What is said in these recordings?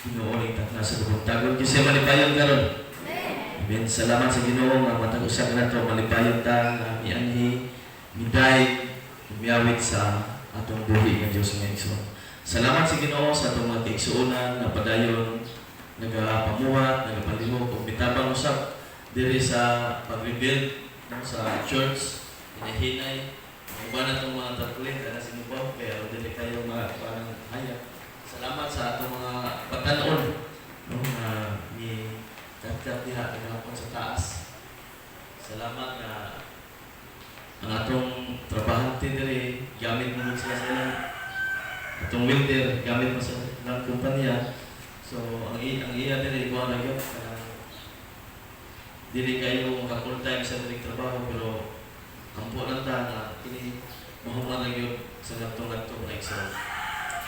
Ginoo ning takna sa tagong kasi malipayon karon. Amen. Salamat sa Ginoo nga matag usa ka nato malipayon ta nga mianhi miday miawit sa atong buhi nga Dios nga igsoon. Salamat sa Ginoo sa atong mga kaigsuonan nga padayon nagapamuhat, nagapalihok ug bitabang usab diri sa pag-rebuild sa church hinahinay uban natong mga tatulin kana sinubaw kaya dili kayo mga parang hayag. Salamat sa atong mga pagkanon no nga ni kat diha gahapon sa taas. Salamat nga ang atong trabahante diri gamit mo sila sa atong welder gamit mo sa ng kumpanya. So ang iya diri kuha na gyud dili kayo maka full time sa diri trabaho pero kampo lang ta na kini mahuman na gyud sa atong nga exam.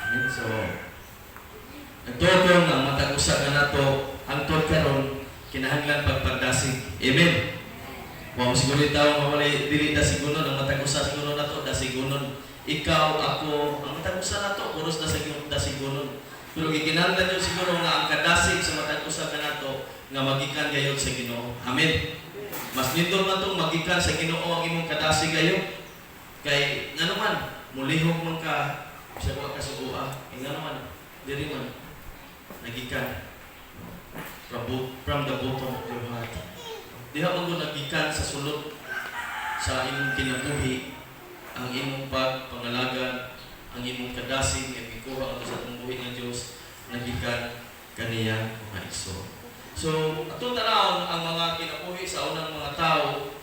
Amen. So nagtuon ang matag usa ka nato hangtod karon kinahanglan pagpagdasig. Amen. Wa mo siguro tawo mawalay dili dasigunon ang matag usa siguro nato dasigunon. Ikaw ako ang matag usa nato puros dasigunon. Pero gikinahanglan yun siguro nga ang kadasig sa matag usa ka nato nga magikan gayud sa Ginoo. Amen. Mas nindot man tong magikan sa Ginoo ang imong kadasig gayud. Kay ngano man mulihok man ka sa wa ka subuha. Ngano man diri man nagikan from the bottom of your heart. Diha man gud nagikan sa sulod sa imong kinabuhi ang imong pagpangalaga, ang imong kadasig nga gikuha ato sa atong buhi nga Dios nagikan kaniya mga igsoon. So, atong tanawon ang mga kinabuhi sa unang mga tao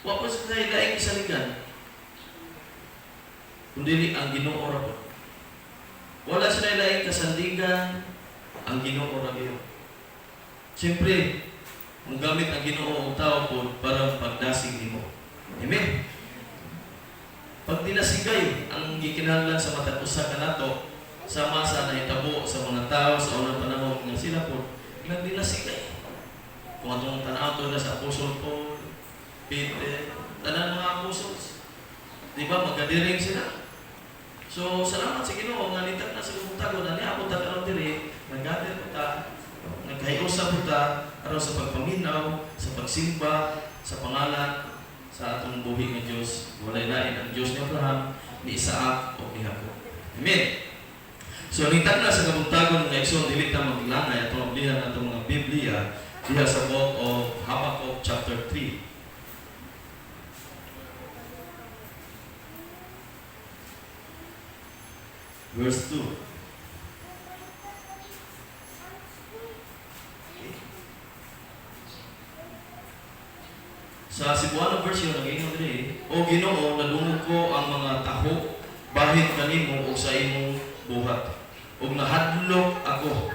wa pa sa daing isaligan kundi ang Ginoo ra po. Wala sa daing kasandigan ang Ginoo ra gyud. Siyempre, ang gamit ang Ginoo ang tao po para pagdasig nimo. Amen. Pag dinasigay ang gikinahanglan sa matag usa ka nato sama sa nahitabo sa mga tao sa unang panahon nga sila po nagdinasigay. Kung atong tanaw to na sa Apostol Paul, Peter, tanan mga apostles, di ba magadiring sila? So salamat sa Ginoo nga nitag na sa butagon ani abot ta karon diri nagadir po ta nagkayusa po ta aron sa pagpaminaw, sa pagsimba, sa pangalan sa atong buhi nga Dios. Walay lain ang Dios ni Abraham, ni Isaac o ni Jacob. Amen. So nitag na sa kabuntagon nga igsoon dili ta maglangay atong maglihan atong mga Biblia diha sa book of Habakkuk chapter 3. Verse 2. Sa Cebuano version nag-ingon diri, O Ginoo, nadungog ko ang mga taho bahit kanimo ug sa imong buhat. Ug nahadlok ako.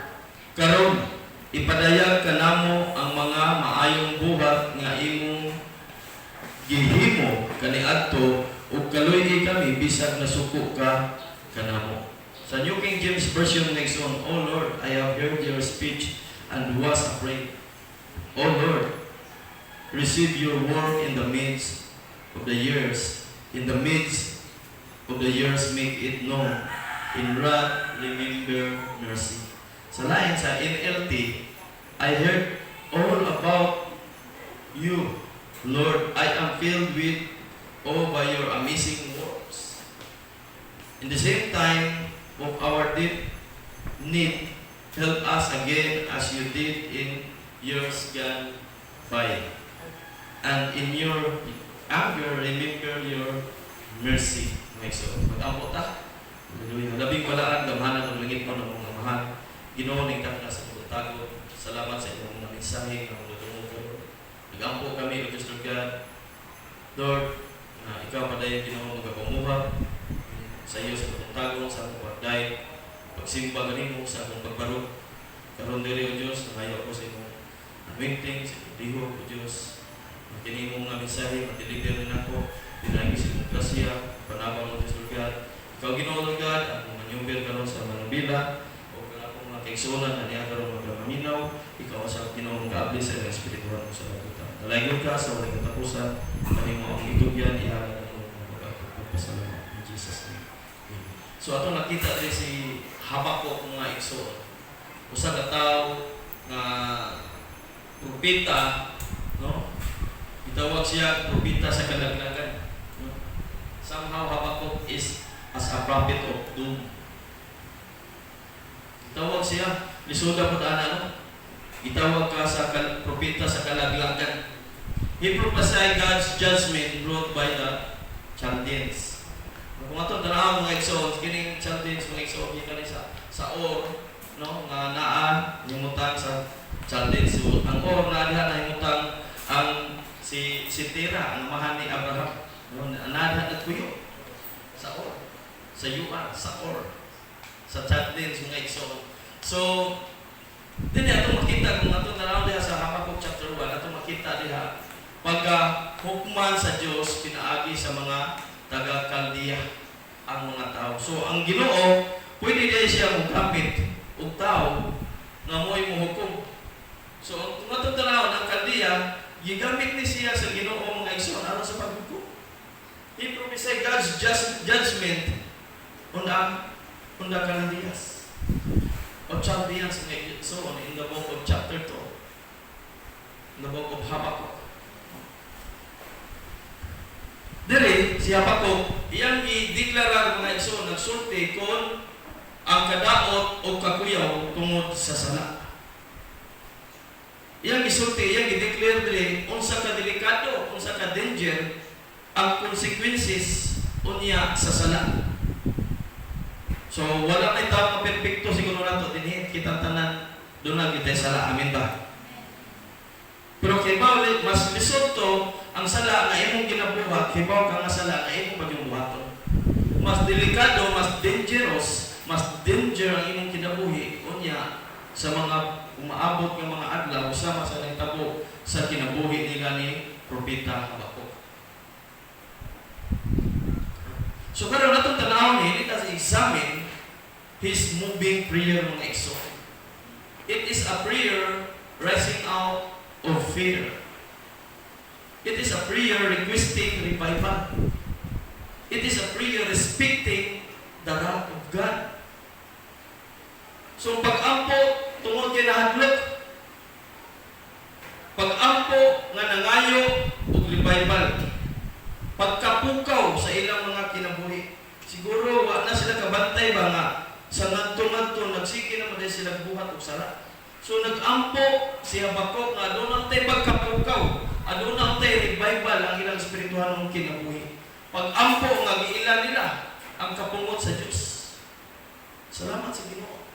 Karon ipadayag kanamo ang mga maayong buhat nga imong gihimo kaniadto ug kaluy kami bisag nasuko ka kanamo. Sa New King James Version next on, O Lord, I have heard your speech and was afraid. O Lord, receive your work in the midst of the years. In the midst of the years, make it known. In wrath, remember mercy. Sa lain sa NLT, I heard all about you, Lord. I am filled with awe by your amazing works. In the same time of our deep need, help us again as you did in years gone by. And in your anger, remember your mercy. So, mag-ampo ta. Hallelujah. Labing balaan, gamhanan ng langit mo ng mga mahal. Ginoo ning tak na sa pagtago. Salamat sa inyong mga mensahe ng mga kayo. Nag-ampo kami, O Diyos Lord God. Lord, na ikaw padayon Ginoo magapamuha sa iyo sa pagtago, sa akong pagday, pagsimba ganimo sa akong pagbarog. Karon diri O Diyos, nangayo ako sa imong anointing, sa imong lihok O Diyos. Kini mong nga mensahe, matilidir rin ako, pinagi sa imong grasya, panabang mo Diyos Lord God. Ikaw Ginoo Lord God, akong manyumbil karon sa manubila, o akong mga kaigsunan na niya karon magapaminaw, ikaw sa Ginoo mong kaabli sa ilang espirituhan mo sa lagutan. Nalayon ka sa walang katapusan, kami mo ang itugyan, ihalan ng mga pagpapasalamat. In Jesus' name. Amen. So ato nakita din si Habakuk mga igsoon. Usa ka tawo nga propeta, no? Itawag siya propeta sa kalaglagan. No? Somehow Habakuk is as a prophet of doom. Itawag siya, lisuda po ano? Itawag ka sa propeta sa kalaglagan. He prophesied God's judgment brought by the Chaldeans. Kung ato tanaw mga igsoon, kining Chaldeans mga igsoon gikan sa Or, no, nga naa himutang sa Chaldeans. So, ang Or na diha na himutang ang si Tera, ang amahan ni Abraham. No, nada at kuyo sa Or, sa Yuan, sa Or, sa Chaldeans mga igsoon. So, din ato makita kung ato tanaw diha sa Habakuk chapter 1, ato makita diha pagka-hukman sa Diyos pinaagi sa mga taga-Kaldiya ang mga tao. So, ang Ginoo, pwede din siya magkapit og tao na mo'y muhukom. So, kung matutanaw ng Kaldiya, gigamit ni siya sa Ginoo mga igsoon aron sa paghukom. He prophesied God's judgment on the Chaldeans. O Chaldeans mga igsoon in the book of chapter 2. In the book of Habakkuk. Dili, si Habakuk, iyang i-deklarar mga igsoon, nagsulti kung ang kadaot o kakuyaw tungod sa sala. Iyang isulti, iyang i-declare dili, unsa ka delikado, unsa ka danger, ang consequences unya sa sala. So, wala may tao na perfecto siguro nato din kita tanan doon na kita sala. Amin ba? Pero kibaw, mas lisod to, ang sala na imong ginabuhat, kibaw ka nga sala na imong pagbuhaton. Mas delikado, mas dangerous, mas danger ang imong kinabuhi unya sa mga umaabot ng mga adlaw sama sa nagtabo sa kinabuhi nila ni Propeta Habakuk. So karon natong tanawon let us examine his moving prayer mga igsoon. It is a prayer rising out of fear. It is a prayer requesting revival. It is a prayer respecting the wrath of God. So pag-ampo tungod kay nahadlok, pag-ampo nga nangayo og revival, pagkapukaw sa ilang mga kinabuhi. Siguro wa na sila kabantay ba nga sa ngadto-ngadto nagsige naman din sila buhat og sala. So nag-ampo si Habakuk nga doon tay pagkapukaw, aduna tay revival ang ilang espirituhanong kinabuhi. Pag-ampo nga giila nila ang kapungot sa Dios. Salamat sa Ginoo.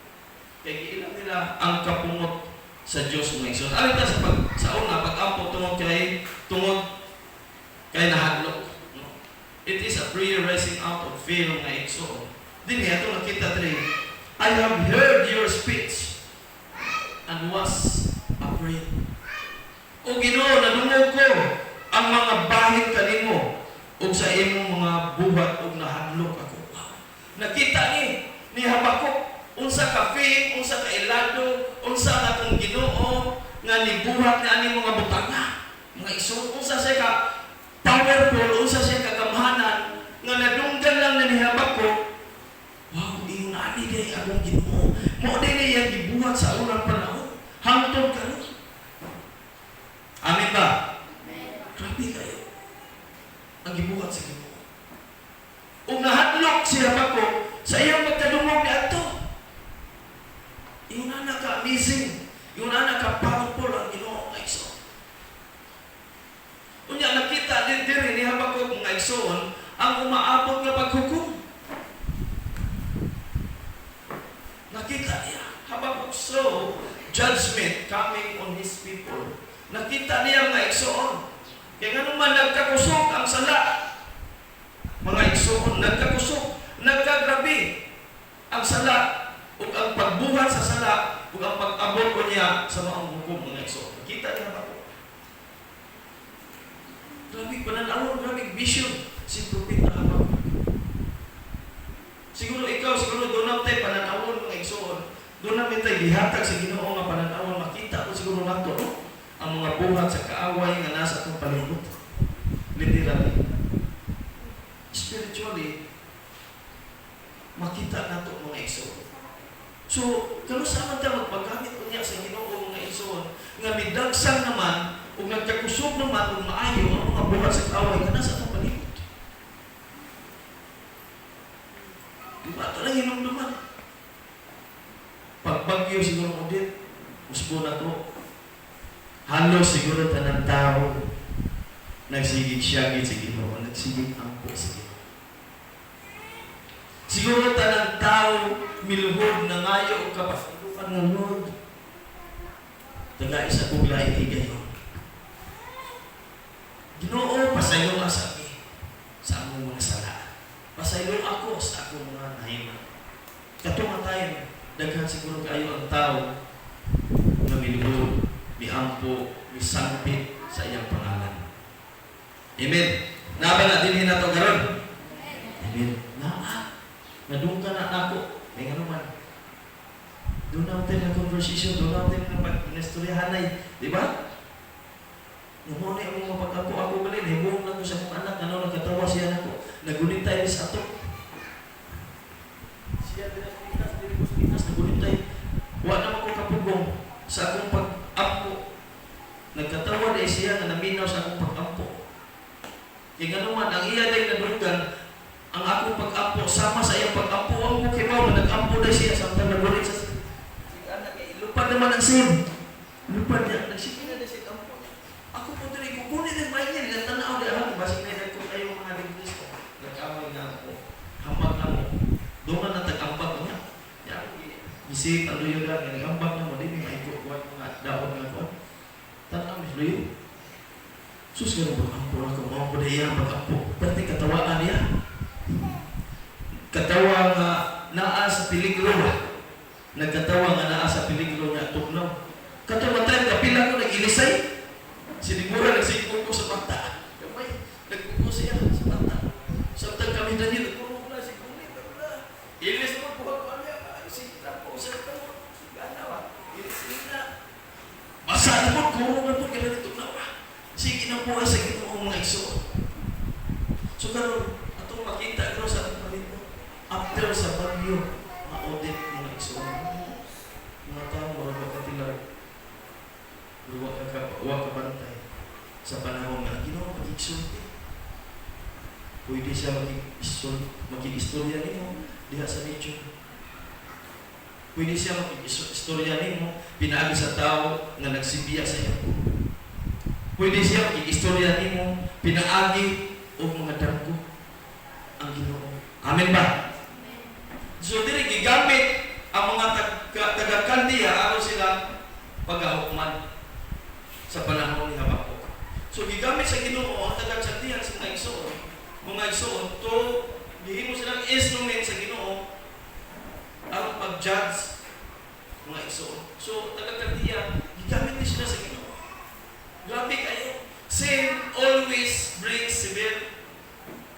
Kay giila nila ang kapungot sa Dios mga igsoon. Alita sa una pag-ampo tungod kay nahadlok. No? It is a prayer rising out of fear mga igsoon. Dinhi ato nakita diri, I have heard your speech and was afraid. O Ginoo, nadungog ko ang mga bahin kanimo ug sa imong mga buhat ug nahadlok ako. Wow. Nakita ni Habakuk unsa ka faith, unsa ka ilado, unsa atong Ginoo nga nibuhat ni ani mga butanga. Mga igsoon, unsa siya ka powerful, unsa siya ka gamhanan nga nadunggan lang ni Habakuk. Wow, iyon ani kay akong Ginoo. Mo dinhi yang gibuhat sa unang panahon. Hangtod karon. Amin ba? Grabe kayo. Ang gibuhat sa Ginoo. Ug nahadlok si Habakuk sa iyang pagkadungog ni adto. Iyon na ka-amazing. Iyon na ka-powerful ang Ginoo nga igsoon. Unya nakita din diri ni Habakuk nga igsoon ang umaabot nga paghukom. Nakita niya Habakuk saw judgment coming on his people. Nakita niya mga igsoon. Kaya nga naman nagkakusok ang sala. Mga igsoon, nagkakusok, nagkagrabe ang sala ug ang pagbuhat sa sala ug ang pag-abot ko niya sa mga hukom mga igsoon. Nakita niya ba ko? Grabe pananawon, grabe vision si Propeta Habakuk. Siguro ikaw, siguro doon na tayo pananawon mga igsoon. Doon namin tayo gihatag sa Ginoo nga pananawon. Makita ko siguro nato, no? Ang mga buhat sa kaaway nga nasa itong palibot. Literally. Spiritually, makita nato mga igsoon. So, kano saan ta magpagamit unya sa Ginoo mga igsoon nga midagsan naman ug nagkakusog naman ug maayo ang mga buhat sa kaway kana sa atong palibot. Diba ito lang hinumduman. Pagbagyo siguro mo din, usbo na to. Halos siguro tanang tao nagsigig-siyagit sa Ginoo, nagsigig ampo sa Ginoo. Siguro tanang tao miluhod na ngayo o kapasilukan ng Lord. Taga isa kong lain igayon. Ginoo, pasaylo ka sa akin sa among mga sala. Pasaylo ako sa akong mga nahima. Katong tayo, daghan siguro kayo ang tao na miluhod, miampo, misampit sa iyang pangalan. Amen. Naba na din na ito karon. Amen. Nadung ka na ako. May nga naman. Doon natin na conversation, doon natin na pag-nestoryahanay. Diba? Namuna yung mga pagkapo ako balin. Hibong lang ko sa mga anak. Ano, nagkatawa siya na ko. Nagulit tayo sa ato. Siya pinag-likas, nagulit tayo. Huwag naman ko kapugong sa akong pag-ampo. Nagkatawa na siya na naminaw sa akong pag-ampo. Kaya nga naman, ang iya day nadunggan, ang akong pag-ampo, sama sa iyang pag-ampo, ang bukibaw na nag-ampo na siya, samtang nagulit sa sin. Lupad naman ang sin. Lupad niya, nagsipin na siya ampo niya. Ako po din, kukunin din ba niya, nagtanaw di alam, basig na yun kung kayo mga liglis ko. Nag-amay na ako, hambag na mo. Doon ka na tag-ambag niya. Isip, ano yun lang, nag-ambag na mo, din yung maikukuhan mga daon na ko. Tanaw, mislo yun. Sus, gano'n pag-ampo ako, mga budaya, pag-ampo. Pati katawaan niya. Katawa nga naa sa peligro. Nagkatawa nga naa sa peligro nga tugnaw. Katawa tayo, kapila ko nag-ilisay. Sinigura, nagsigpo ko sa mata. Kamay, nagpupo siya sa mata. Samtang kami na niya, nagpuro ko na, sigpunit ako na. Ilis naman po ako niya. Sinita po sa tamo. Ganawa. Ilis na. Masa naman, kuro na po kailan ito na. Sige na po sa Ginoo mga igsoon. So karon atong makita karon sa atong palibot. After sa bagyo, ma-audit mga igsoon. Mga tao wala makatilaw. Wala ka bantay sa panahon nga Ginoo mag-igsoon. Pwede siya mag-istorya nimo diha sa nature. Pwede siya mag-istorya nimo pinaagi sa tao nga nagsibiya sa iyo. Pwede siya mag-istorya nimo pinaagi o mga danggo ang Ginoo. Amen ba? So diri gigamit ang mga taga-Kaldiya aron sila pagahukman sa panahon ni Habakuk. So gigamit sa Ginoo ang taga-Kaldiya sa mga igsoon to gihimo silang instrument sa Ginoo aron pag-judge mga igsoon. So taga-Kaldiya gigamit ni sila sa Ginoo. Grabe kayo. Sin always brings severe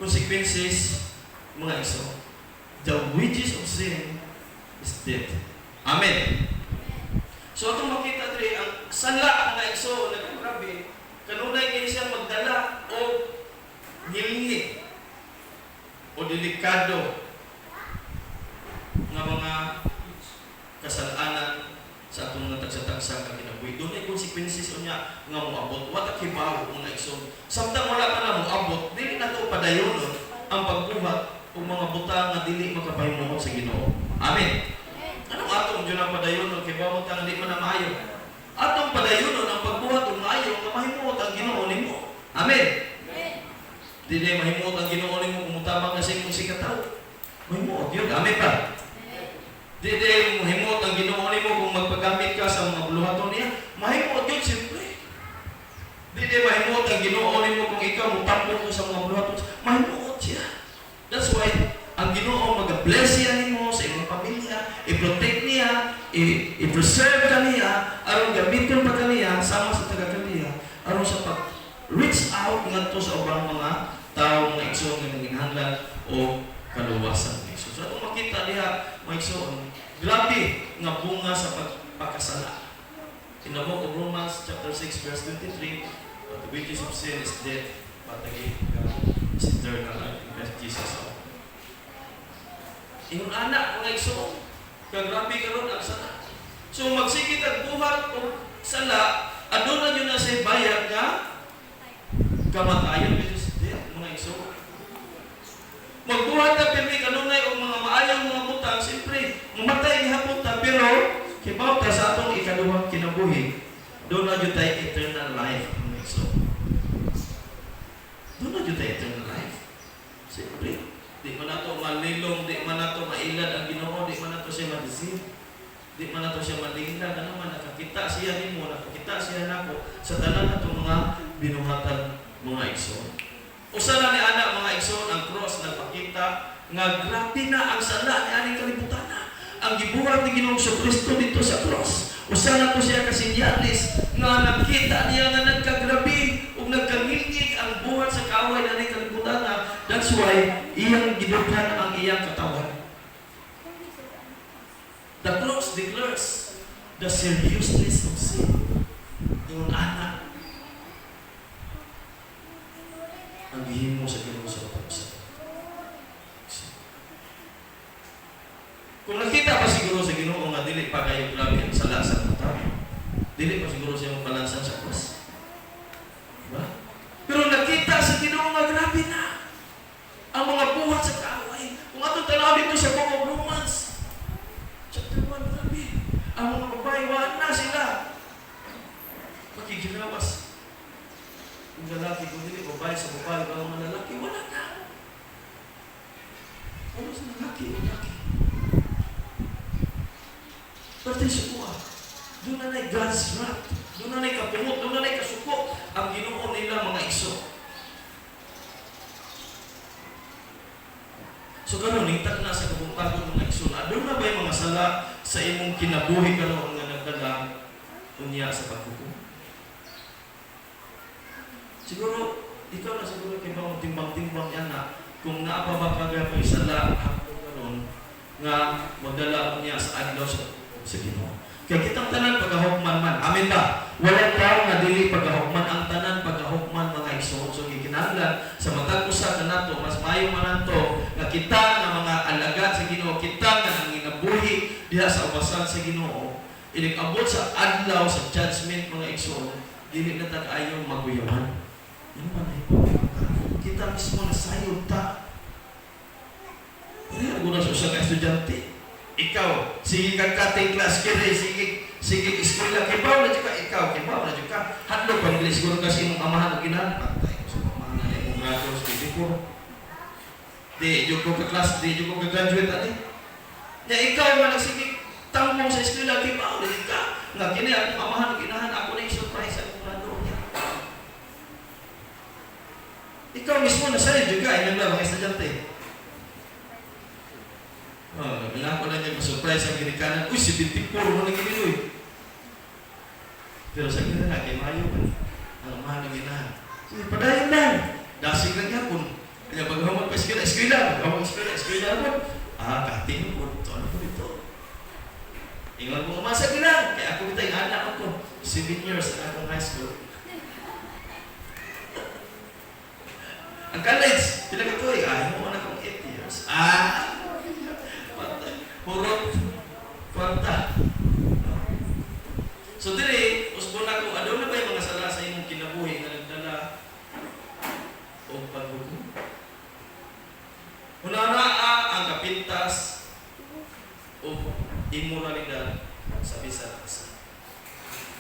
consequences, mga igsoon. The wages of sin is death. Amen. So itong makita diri ang sala mga igsoon na grabe, kanunay kini siya magdala o ngilngi o delikado nga mga kasalanan sa atong natagsa-tagsa ka kinabuhi. Doon ay consequences niya nga moabot. Wala kibaw mga igsoon. Samtang wala pa na moabot, dili na ito padayonon ang pagbuhat o mga butang nga dili makapahimuhon sa Ginoo. Amen. Anong atong dyan ang padayonon kibaw butang di man na maayo? Atong padayonon ang pagbuhat o maayo nga mahimuhon ang Ginoo nimo. Amen. Dili mahimuhon ang Ginoo nimo kung mutabang na sa imong sikataw. Mahimuhon yun. Amen pa. Dili mahimot ang Ginoo nimo kung magpagamit ka sa mga buluhaton niya. Mahimot yun, siyempre. Dili mahimot ang Ginoo nimo kung ikaw mutapon ko sa mga buluhaton. Mahimot siya. That's why ang Ginoo mag-bless siya nimo sa imong pamilya, i-protect niya, i-preserve ka niya, aron gamiton pa kaniya sama sa taga-Kaldiya, aron sa pag-reach out ngadto sa ubang mga tao nga igsoon nga ginahanglan o kaluwasan ni Jesus. So atong makita diha mga igsoon, grabe nga bunga sa pagkasala. Tinamo ko Romans chapter 6 verse 23, but the wages of sin is death, but the gift of God is eternal life in Christ Jesus. Ingon anak mga igsoon, grabe karon ang sala. So magsigit ang buhat o sala, aduna yun na sa bayad nga kamatayon mga igsoon. Magbuhat na pirmi kanunay o mga maayang mga butang, siyempre mamatay gihapon ta, pero kibaw ta sa atong ikaduhang kinabuhi, doon na yun tayo eternal life mga igsoon. Doon na yun tayo eternal life. Siyempre, di man nato malilong, di man nato mailad ang Ginoo, di man nato siya madisip, di man nato siya malinglag, ano man, nakakita siya nimo, nakakita siya nako sa tanan natong mga binuhatan mga igsoon. Usa na ni ana mga igsoon, ang cross nagpakita nga grabe na ang sala ni aning kalibutan na. Ang gibuhat ni Ginoong Kristo dito sa cross. Usa na to siya kasinyalis nga nakita niya nga nagkagrabe ug nagkangilgig ang buhat sa kaaway na aning kalibutan na. That's why iyang gidughan ang iyang katawan. The cross declares the seriousness of sin. Yung anak ang gihimo sa Ginoo sa pagsa. Kung nakita pa siguro sa Ginoo nga dili pa kayo grabe ang sala sa mata, dili pa siguro siya mabalansan sa cross. Diba? Pero nakita sa Ginoo nga grabe na ang mga buhat sa kaaway. Kung atong tanawin dito sa Book of Romans, chapter 1, grabe. Ang mga babae, wala na sila. Makikinawas. Kung lalaki, kung hindi, babae sa babae, ang mga lalaki, wala na. Ano sa lalaki? Pero suko doon na na'y God's wrath. Doon na na'y kapumot. Doon na na'y kasuko. Ang Ginoo nila mga iso. So karon ningtag na sa kabungtagon mga igsoon, adun na ba'y mga sala sa imong kinabuhi karon nga nagdala unya sa paghukom? Siguro ikaw na siguro kay bang timbang-timbang yan na kung naapa ba kagapay sala hapon karon nga magdala unya sa adlaw sa Ginoo. Kaya kitang tanan pagahukman man. Amen ba? Wala tao nga dili pagahukman, ang tanan pagahukman mga igsoon. So gikinahanglan sa matag usa kanato mas maayo man nato nga kita nga mga alagad sa Ginoo, kita nga ang ginabuhi diha sa ubasan sa Ginoo. Inig-abot sa adlaw sa judgment mga igsoon, dili na tag-ayo maguyawan. Ano man ay kita mismo na sayod ta. Pero guna sa usa ka estudyante, ikaw, sige kang cutting class kire, sige eskwela, kibaw na ka, ikaw, kibaw na ka. Hadlo pa nila siguro kasi mong amahan o ginahan. Patay ko sa pamana na yung grados, hindi ko. Di, yung ko ka-class, di, yung ko ka-graduate, ati. Ya, ikaw man, sige, tangmong sa eskwela, kibaw na ka. Nga, kini, akong amahan o ginahan, ako na yung surprise, akong grado niya. Ikaw mismo, nasa'yo juga, ilang lang, mga estudyante. Bilang ko na niya ma-surprise ang ginikanan. Uy, 74 mo na giniloy. Pero sa gina na, kay Mayo man. Ang mahal na ginahan. Sige, padayon lang. Dasig lang niya kung kaya pag-hamag pa eskwela. Pag-hamag eskwela mo. Kating mo. Ito, ano po dito? Ingat mo umasa gina. Kaya ako bitay, anak ako. 7 years na akong high school. Ang college, pila ka ito eh. Ayaw mo na akong 8 years. Hurot, kwarta. So dili, usbon ako, ano na ba yung mga sala sa imong kinabuhi na nagdala o paghukom? Unana ang kapintas o immoralidad sa bisan asa.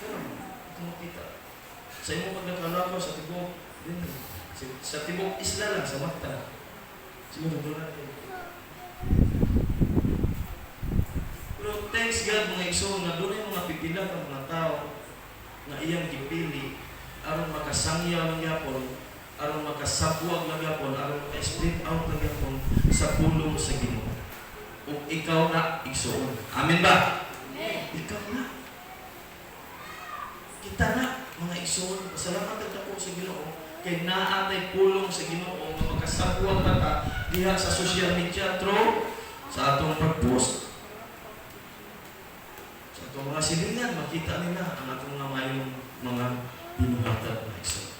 Pero, ito makita. Sa imong pagnakalako sa tibok, sa tibok isla lang, sa mata. Siguro doon natin. Pero thanks God mga igsoon nga doon yung mga pipila ng mga tao na iyang gipili aron makasangyaw ng yapon, aron makasabuag ng yapon, aron maka-split out ng yapon sa pulong sa Ginoo. O ikaw na igsoon. Amen ba? Amen. Ikaw na. Kita na mga igsoon. Pasalamat ako sa Ginoo kay naatay pulong sa Ginoo nga makasabuag ta diha sa social media through sa atong pag-post. Kung mga silingan, makita nila ang atong namayong mga binuhatan na igsoon.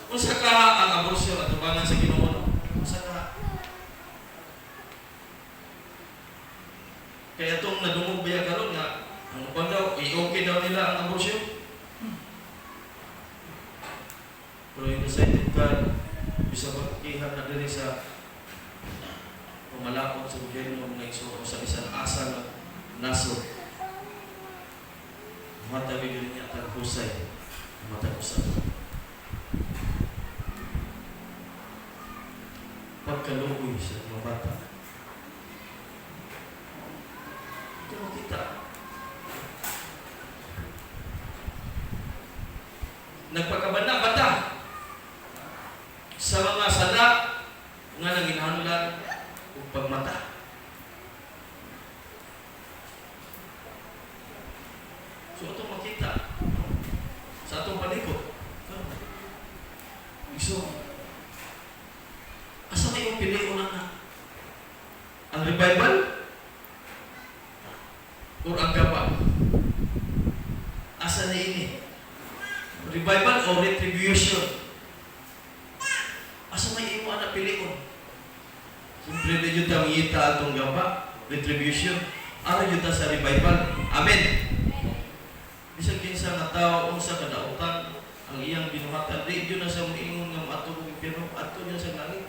Kung saka ang aborasyon at tubangan sa Ginoo, kung saka Kaya itong nadungog ba karon nga ang upan daw, okay daw nila ang abortion. Pero yung decided God, bisa magkihan na din sa pumalakot sa gobyerno ng mga iso sa isang asa na nasod. Matabi din niya ang husay, matagusan. Pagkalugoy sa mga bata. Ito makita. Nagpagkabana bata sa mga sala nga nanginahanglan o pagmata. So ito makita sa atong palikod. So, asa may yung pili ko na ang revival o ang gaba? Asa na ini? Revival o retribution? Asa may imo na pili ko? Simple na yun ang ita atong gaba, retribution. Ara yun sa revival. Amen. Bisag kinsa nga tao unsa kadautan ang iyang binuhatan, di yun na sa moingon nga mato kong impyerno, ato niya sa langit.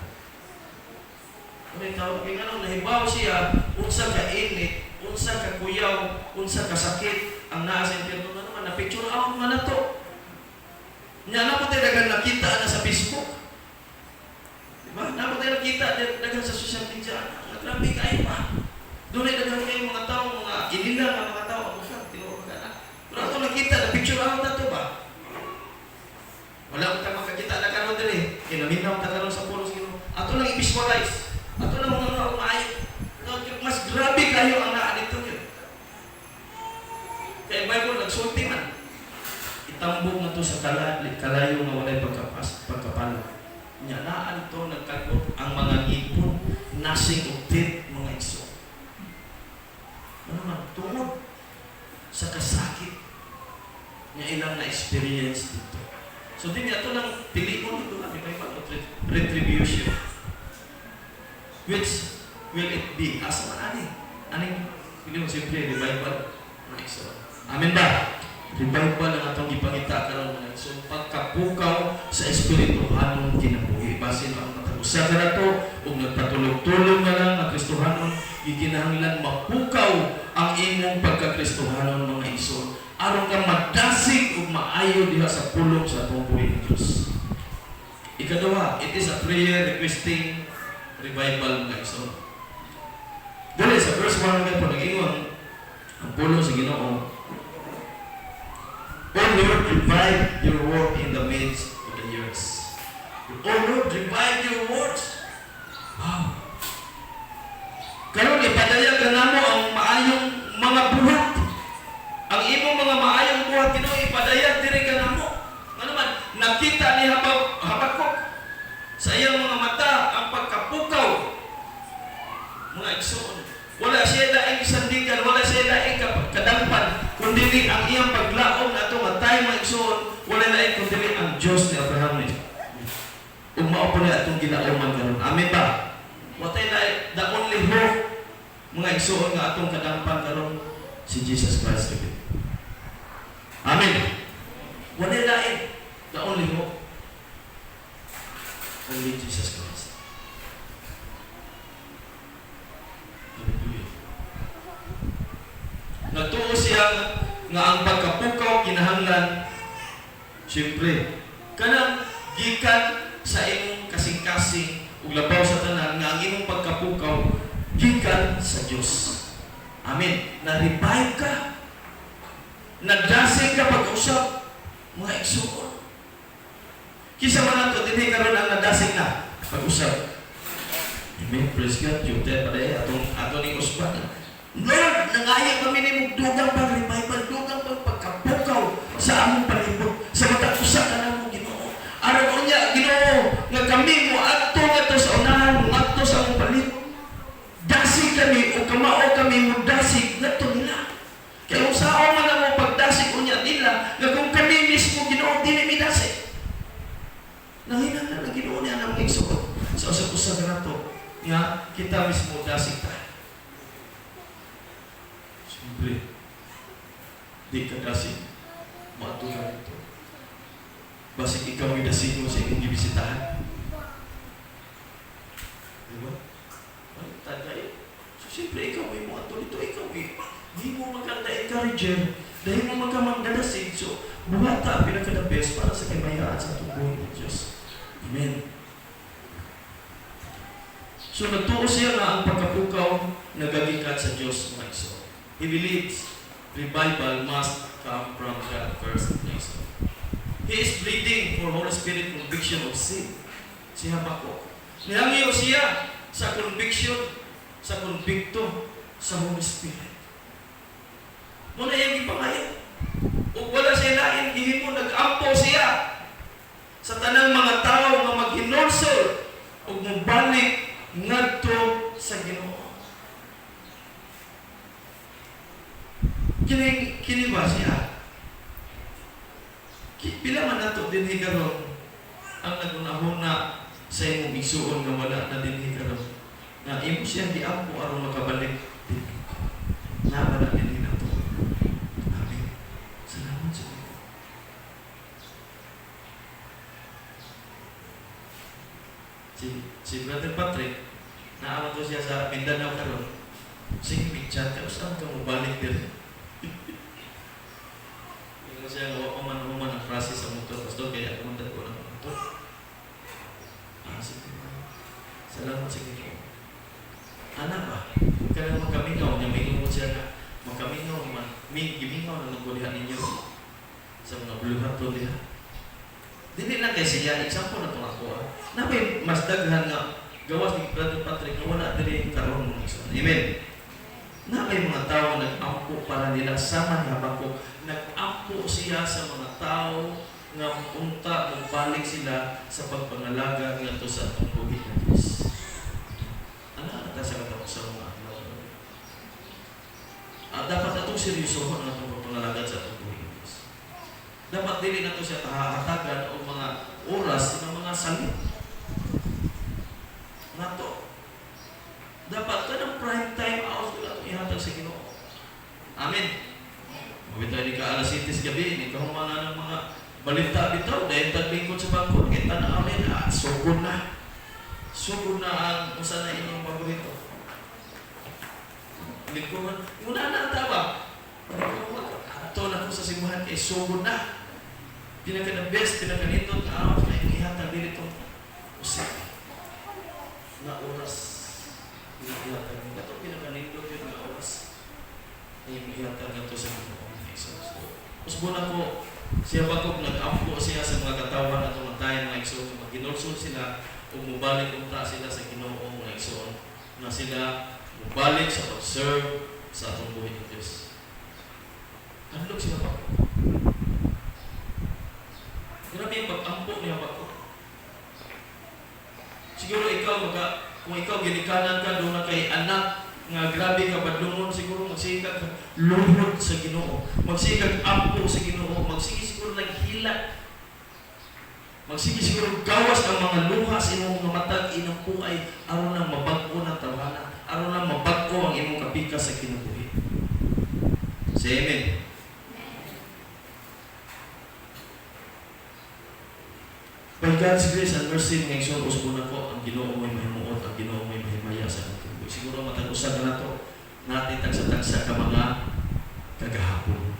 May tao kay ngano nahibaw siya unsa ka init, unsa ka kuyaw, unsa ka sakit ang naa sa impyerno naman na-picture ako man nato. Nya na mo tayo dagan nakita na sa Facebook. Diba? Na mo tayo nakita dagan sa social media. Grabe kayo pa. Doon ay dagan kayo mga tao, mga inilang mga tao ako sa tinuro ka na. Pero ato nakita na picture ako na to ba? Wala ko ta makakita na karon diri. Kinaminaw ta karon sa pulos Ginoo. Ato lang i-visualize. Ato lang mga maayo. Mas grabe kayo ang naa dito yun. Kaya Bible nagsulti man. Itambok na to sa kalayo nga walay pagkapalo. Nya naa dito nagkagot ang mga ngipon, nasing utit, mga iso. Ano man, tungod sa kasakit nga ilang na-experience dito. So, din ito lang, piliin ito lang, retribution. Which will it be? Asa man ani? Aning, hindi mo siyempre, revival. Nice. Amen ba? Revival ang atong ipangita karon mga so pagkapukaw sa espirituhanong kinabuhi. Basin ang matagusa ka na to, kung nagpatulog-tulog na lang ang Kristohanon, ikinahanglan mapukaw ang imong pagka-Kristohanon mga igsoon. Aron ka madasig o maayo diha sa pulong sa atong buhay ng Diyos. Ikaduha, it is a prayer requesting revival mga igsoon. Dali sa verse 1 nga po nag-ingon ang pulong sa Ginoo. O Lord, revive your work in the midst of the years. O Lord, revive your words. Wow. Karon ipadaya ka namo ang maayong mga buhat. Ang imong mga maayong buhat Ginoo ipadayag diri ka namo. Ano man nakita ni Habakuk sa iyang mga mata ang pagkapukaw. Mga igsoon, wala siya daing sandigan, wala siya daing kadampan, kundi ang iyang paglaom na itong matay mga igsoon, wala daing kundi ang Diyos ni Abraham ni. Umao po na itong ginaoman karon. Amen ba? Watay na the only hope mga igsoon nga atong kadampan karon si Jesus Christ. Amen. Wala lain. The only hope. Only Jesus Christ. Hallelujah. Natuo siya nga ang pagkapukaw kinahanglan siyempre kanang gikan sa imong kasing-kasing ug labaw sa tanan nga ang imong pagkapukaw gikan sa Dios. Amen. Na-revive ka. Nagdasig ka pag-usap mga igsoon. Kisa man nato dinhi karon ang nadasig na pag-usap. Amen. Praise God. Jute pa rin atong ning usban. Lord, nangaya kami ni mugdugang pag-revival, dugang pagkapukaw sa among palibot, sa matag-usa ka na mong Ginoo. Aron unya Ginoo nga kami mo adto nga sa unahan, adto sa among palibot. Dasig kami o kamao kami mo dasig ngadto nila. Kaya kung sao man ang pagdasig unya nila, nga kung kami mismo Ginoo dili mi dasig. Nanginahanglan na Ginoo niya ang igsoon sa usap-usap nato nga kita mismo dasig ta. libre. Di ka dasig, matulang ito. Basig ikaw ay dasig mo sa inyong gibisitahan. Diba? Baliktad kayo. So, siyempre, ikaw ay mga ito, ikaw ay hindi mo maganda-encourager, dahil mo magkamagdadasig. So, buhata, pinaka-the best para sa kamayaan sa tubuhin ng Diyos. Amen. So, nagtuo siya na ang pagkapukaw nagagikat sa Diyos mga iso. He believes revival must come from God first. He is pleading for Holy Spirit conviction of sin. Si Habakkuk. Nihangyo siya sa conviction, sa convicto sa Holy Spirit. Muna yung ipangayon. O wala siya lain, hindi mo nag-ampo siya sa tanang mga tao nga mag-hinorsol o mabalik ngadto sa Ginoo. Kini ba siya? Pila man nato din higaron ang nagunahuna sa imong igsuon nga wala na din higaron na imo siya di ampo aron makabalik din. Na wala din nato. Amen. Salamat sa Ginoo. Si Brother Patrick, naaman ko siya sa Mindanao karon. Sige, chat ka, saan ka mo balik din? Yung siya, gawa ko man ang frase sa motor, Pastor, kaya ako mandan ko ng motor. Sige. Salamat sa Ginoo. Anak ba? Huwag ka lang magkamingaw, niya may lumot siya na magkamingaw naman. Gimingaw na nagbulihan ninyo sa mga buluhat to nila. Dili lang kay siya, example na ito ako. Napay mas daghan nga gawas ni Brother Patrick na wala dili karon mo isa. Amen. Napay mga tao nag-ampo para nila sama ni Habakkuk. Nag-ampo siya sa mga tao nga punta balik sila sa pagpangalaga ngadto sa atong buhit ng Diyos. Ano ata sa katawag sa mga dapat atong seryosohon ang atong pagpangalaga sa atong buhit ng Diyos. Dapat dili na ito siya tahatagan o mga oras ng mga salit. Nato. Dapat ka ng prime time hours ko na ihatag sa Ginoo. Amen. Mabitaw ni ka alas 7 gabi, ni kahumana ng mga balita bitaw, dahil taglingkod sa bangko, kita na amin, sugod na. Sugod na ang usa na inyong paborito. Lingkod, muna na ang taba. Ito na ko sa simbahan kay sugod na. Pinaka the best, pinaka-nindot na araw na ihatag dito. Usap na oras ihatag nito. Ito pinaka-nindot yun na oras na ihatag nito sa Ginoo ng Jesus. Usbo na ko, siya Habakkuk nag-ampo siya sa mga katawan at tumatay mga igsoon. Mag-ginulsol sila o mubalik unta sila sa Ginoo mga igsoon na sila mubalik sa pag-serve sa atong buhay ng Diyos. Handog si Habakkuk. Grabe yung pag-ampo ni Habakkuk. Siguro ikaw, kung ikaw ginikanan ka doon na kay anak nga grabe ka badlungon, siguro magsigag ka luhod sa Ginoo. Magsigag ampo sa Ginoo. Magsige siguro naghilat. Magsige siguro gawas ang mga luha sa imong mga matag inang puay aron nang mabag-o ng tawana. Aron nang mabag-o ang imong kapika sa kinabuhi. Say amen. By God's grace and mercy, mga igsoon, usbo na ko, ang Ginoo mo'y mahimuot, ang Ginoo mo'y mahimaya sa atong tuloy. Siguro matag-usan na ito, natin tagsa-tagsa ka mga kagahapon.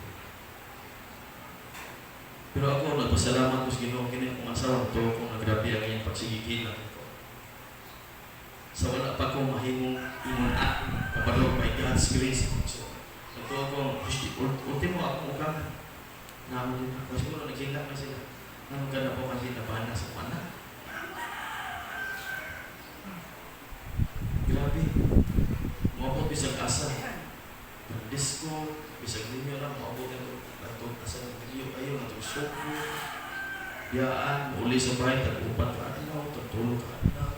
Pero ako, nagpasalamat ko sa Ginoo, kinin kong asawa ito, kung nagrabi ang iyong pagsigigil natin ko. Sa wala pa ko mahimong imunat, kabalog by God's grace. So, ito ako, ultimo ako mukhang naman din ako. Siguro naghilang na sila. Naman ka na po kasi nabana sa pana. Grabe. Mabot bisag asa. Disco, bisag ninyo lang, mabot ito. Ito, asa ng video kayo, ito soko. Yaan, uli sa bahay, tag-upat ka adlaw, tag-tulog ka adlaw.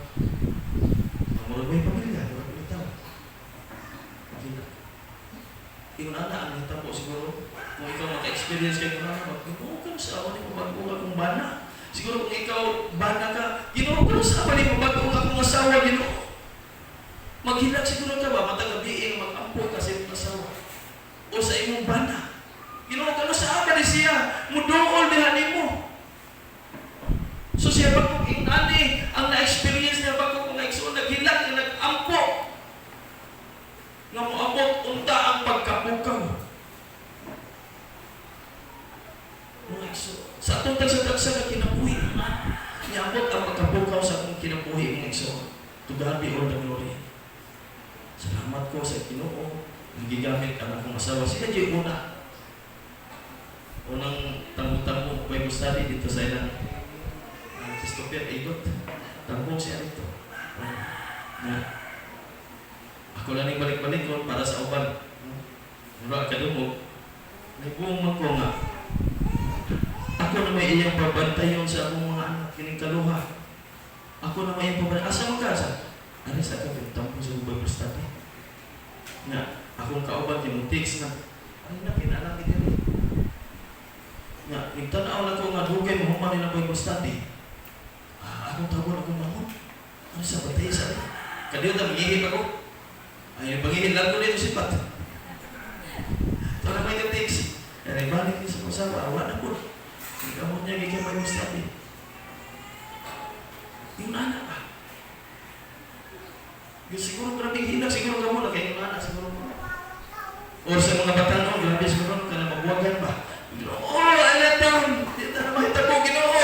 Murag may pamilya, murag may tao. Ingon ana ang hitabo siguro. Kung ikaw maka-experience kayo na, mag-ginoo ka sa awan ni mabago akong bana. Siguro kung ikaw bana ka, ginoo ko sa awan ni mabago akong asawa, Ginoo. Maghilag siguro ka ba, matagabiing, mag-ampo ka sa iyong asawa. o sa imong bana. Ginoo kano sa ama ni siya muduol diha nimo. So siya pag ingani ang na-experience niya pag kung naigsoon naghilak nga nag-ampo nga moabot unta ang pagkapukaw. Mga igsoon sa atong tagsa-tagsa na kinabuhi niabot ang pagkapukaw sa akong kinabuhi mga igsoon. To God be all the glory. Salamat ko sa Ginoo ang gigamit ang akong asawa. Sila dyan unang tamo-tamo Bible study dito sa ilang Christopher Igot. Tambong siya dito. Ako lang yung balik-balik ko para sa uban. Mura kadumog. Nagbuong ko nga. Ako na may iyang pabantayon sa akong mga anak. Kining kaluha. Ako na may iyang pabantayon. Asa magkasa? Ano sa kapit? Tampong sa Bible study. Nga. Akong kauban yung text na ano na pinalang ito nga, nagtanaw na ko nga dugay mahuman nila Bible study. Akong tawon akong mahon. Ano sa batay sa akin? Kadiyo na mangihip ako. Ay, pangihip lang ko dito si Pat. Ito na may text. Ay, balik niya sa masawa. Awa na po. Nagkamot niya gigay Bible study. Yung anak ka. Siguro maraming hilang. Siguro ka muna kayo yung anak. Siguro mo. O sa mga bata noon, grabe siguro ka na mabuwagan ba? Alat down! Dito na mahitabo, Ginoo!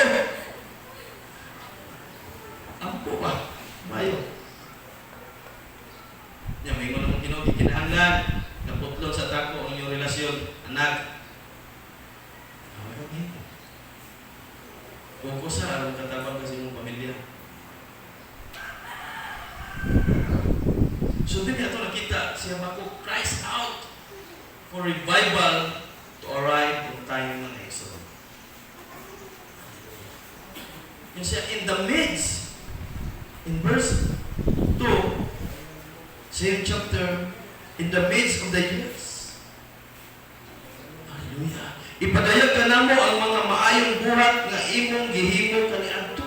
Ampo ba? Mayo. Yan, may mga Ginoo, gikinahanglan. Naputlon sa tako ang inyong relasyon. Anak. Kung sa alam katabang kasi mong pamilya. So, din ito nakita siya ako, cries out for revival to arrive on time ng Exodus. Yung siya, in the midst, in verse 2, same chapter, in the midst of the years. Hallelujah. Ipadayag ka na mo ang mga maayong buhat nga imong gihimo kaniadto.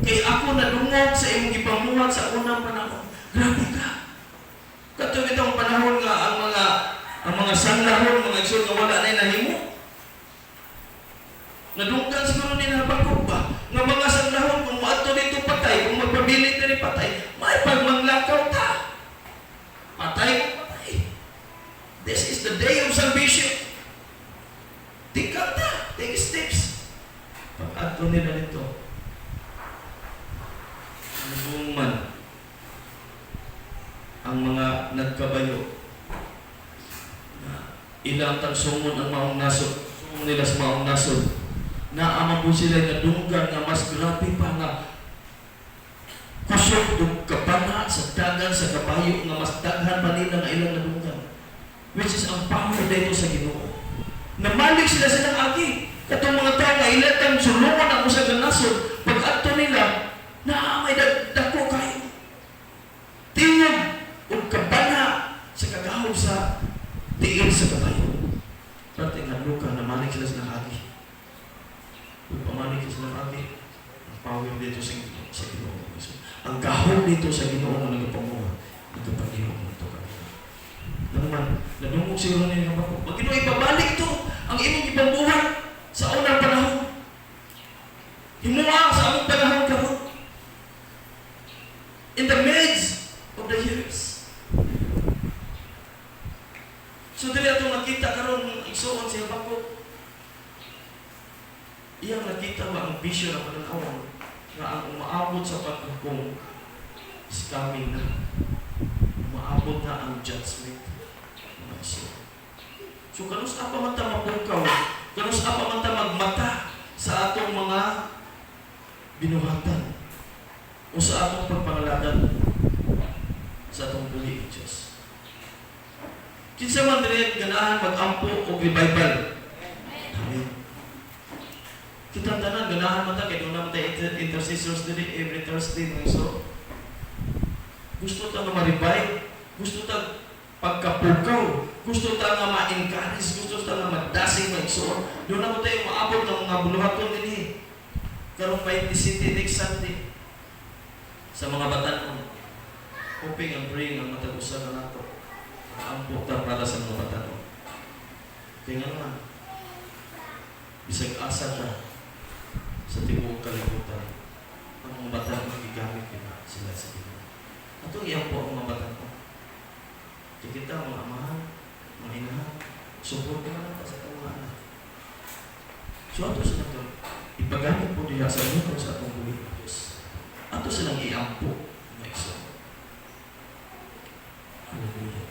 Kay ako nadungog sa imong gipamuhat sa unang panahon. Grabe ka. Katong itong panahon nga ang mga sanlahon, mga igsoon nga wala na nahimo. Nadunggan siguro ni Habakuk ba? Nga mga sanlahon kung maadto dito patay, kung magpabilit na ni patay, may pagmanglakaw ta. Patay kung patay. This is the day of salvation. Tingkal na. Take steps. Pag-adto nila nito, buong man ang mga nagkabayo na ilang tagsumon ang maong nasod, sumon nila sa maong nasod, na ama po sila na dunggan nga mas grabe pa nga kusog yung kapana sa dagan sa kabayo nga mas daghan pa nila nga ilang nadunggan, which is ang power dito sa Ginoo. Namalik sila sa nang-agi. Katong mga tao nga ilatang sulungan ang usa ka nasod, pag-adto nila na may dako kayo. Tingog o kabana sa kagahog sa tiil sa kabayo. Pati nga luka na manik sila sa nahagi. Kung pamanik sila sa nahagi, ang power dito sa Ginoo. Ang gahog dito sa Ginoo na nagpamuha, nagpapagihog nito kanina. Naman, nadungog siguro na yung Habakuk. Pag Ginoo ipabalik ito, ang imong ipambuhat sa unang panahon. Himuha sa among panahon karon. In the midst of the years. So dili ato nakita karon igsoon si Habakuk. Iyang nakita ba ang vision ng panahon nga ang umaabot sa paghukom is coming na. Umaabot na ang judgment. So kanus apa man ta mapukaw, kanus apa man ta magmata sa atong mga binuhatan o sa atong pagpangaladan sa atong buhi, Diyos. Kinsa man dili ganahan mag-ampo o revival. Amen. Kita tanan ganahan man ta kay doon naman tayo intercessors dili every Thursday mga iso. Gusto ta nga ma-revive, gusto ta pagkapukaw, gusto ta nga ma-encourage, gusto ta nga madasing mga iso. Doon naman tayo maabot ng mga buluhaton din karong 27 next Sunday sa mga batanon, hoping and praying ang matagusan na nato Ampo ta para sa mga bata. Kaya nga naman, bisag asa ka sa tibuok kalibutan, ang mga bata mo gigamit nila sila sa Ginoo. Atong iyang po ang mga bata ko. Kita mga amahan, mga inahan, support ka na sa itong mga anak. So ato silang ito, ipagamit po diya sa inyo sa atong buhay ng Diyos. Ato silang iampo na iso. Hallelujah.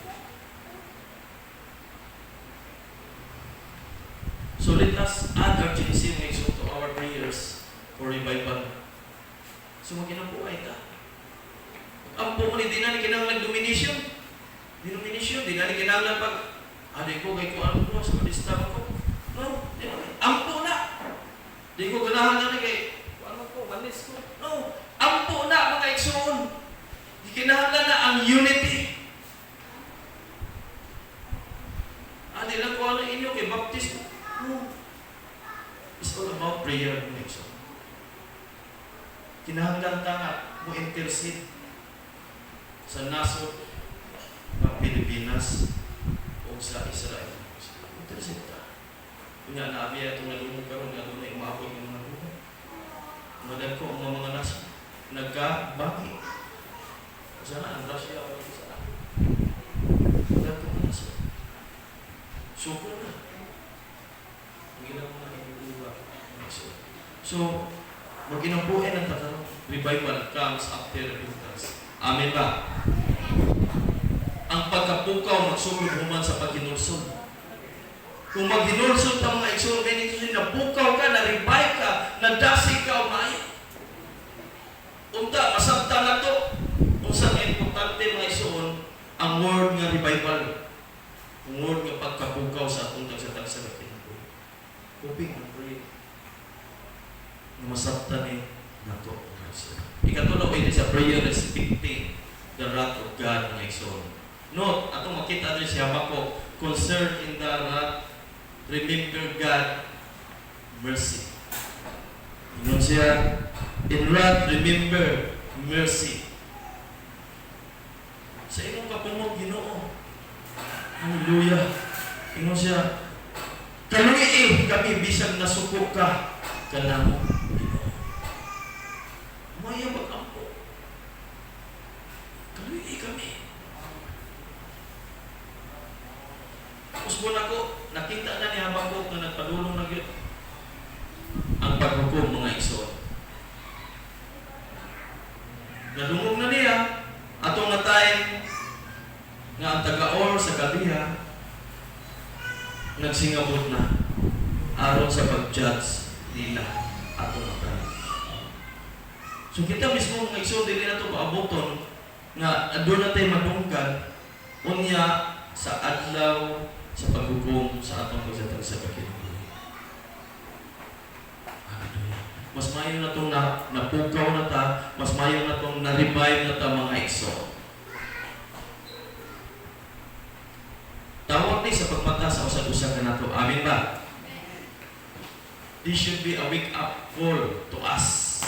So let us add urgency to our prayers for revival. So magkinabuhay ta. Ampo mo ni dinali kinahanglan domination. Denomination, di na kinahanglan pag aday ko kay ko ano ko sa lista ko. No, di ba? Ampo na. Di ko kinahanglan kay ano ko, manis ko. No, ampo na mga igsoon. Di kinahanglan na ang unity. Adi lang ko ano inyo kay baptism. No. It's all about prayer mga igsoon. Kinahanglan ta nga mo intercede sa nasod ng Pilipinas o sa Israel. Interesting ta. Kanya nabi itong nalunod karon nga doon ay umabot ng mga lugar. Madag ko ang mga nasa nagkabaki. Sana ang Russia o sa madag ko ang nasa. Sukol na. Ang ilang mga inuwa. So, maginabuhin ang tatanong. Revival comes after repentance. Amen ba? Ang pagkapukaw magsugod human sa paghinulsol. Kung maghinulsol ka mga igsoon, napukaw ka, na-revive ka, nadasig ka, umay. Unta, masabta na to. Kung saan importante mga igsoon, ang word nga revival. Ang word nga pagkapukaw sa atong tagsatagsa na kinabuhi. Hoping and pray. Masabta ni na to. Ikatulog ito sa prayer respecting the wrath of God mga igsoon. Note, atong makita rin siya Habakuk, concerned in the wrath, remember God, mercy. Ingon siya, in wrath, remember mercy. Sa imong kapungog, Ginoo. Hallelujah. Ingon siya, kaluiin kami bisag nasuko ka, kanamo, Ginoo. Maya mag-ampo. Kaluiin kami. Usbon ako, nakita na ni Habakuk na nagpadulong na yun ang paghukom mga igsoon. Nadungog na niya atong natay nga ang taga-or sa gabiha nagsingabot na aron sa pag-judge nila atong natay. So kita mismo mga igsoon dili na ito paaboton nga doon natin madunggan unya sa adlaw sa paghukom sa atong pagsatag sa pagkinabuhi. Mas mayo na itong napukaw na ta, mas mayo na itong na-revive na ta mga igsoon. Tawag ni sa pagmata sa usag-usag na nato. Amin ba? This should be a wake-up call to us.